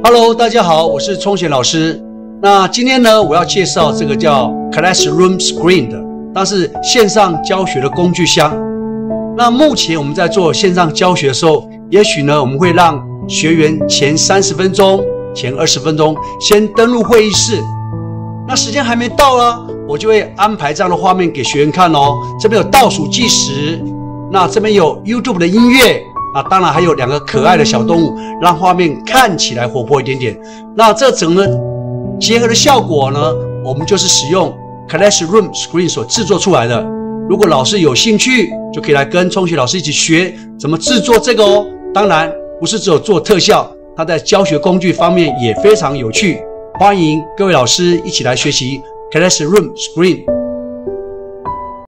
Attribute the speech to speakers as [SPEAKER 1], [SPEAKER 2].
[SPEAKER 1] Hello， 大家好，我是聪贤老师。那今天呢，我要介绍这个叫 Classroom Screen 的，它是线上教学的工具箱。那目前我们在做线上教学的时候，也许呢，我们会让学员前30分钟、前20分钟先登录会议室。那时间还没到啊，我就会安排这样的画面给学员看哦。这边有倒数计时，那这边有 YouTube 的音乐。当然还有2个可爱的小动物，让画面看起来活泼一点点。那这整个结合的效果呢，我们就是使用 Classroom Screen 所制作出来的。如果老师有兴趣，就可以来跟聪贤老师一起学怎么制作这个哦。当然不是只有做特效，它在教学工具方面也非常有趣。欢迎各位老师一起来学习 Classroom Screen。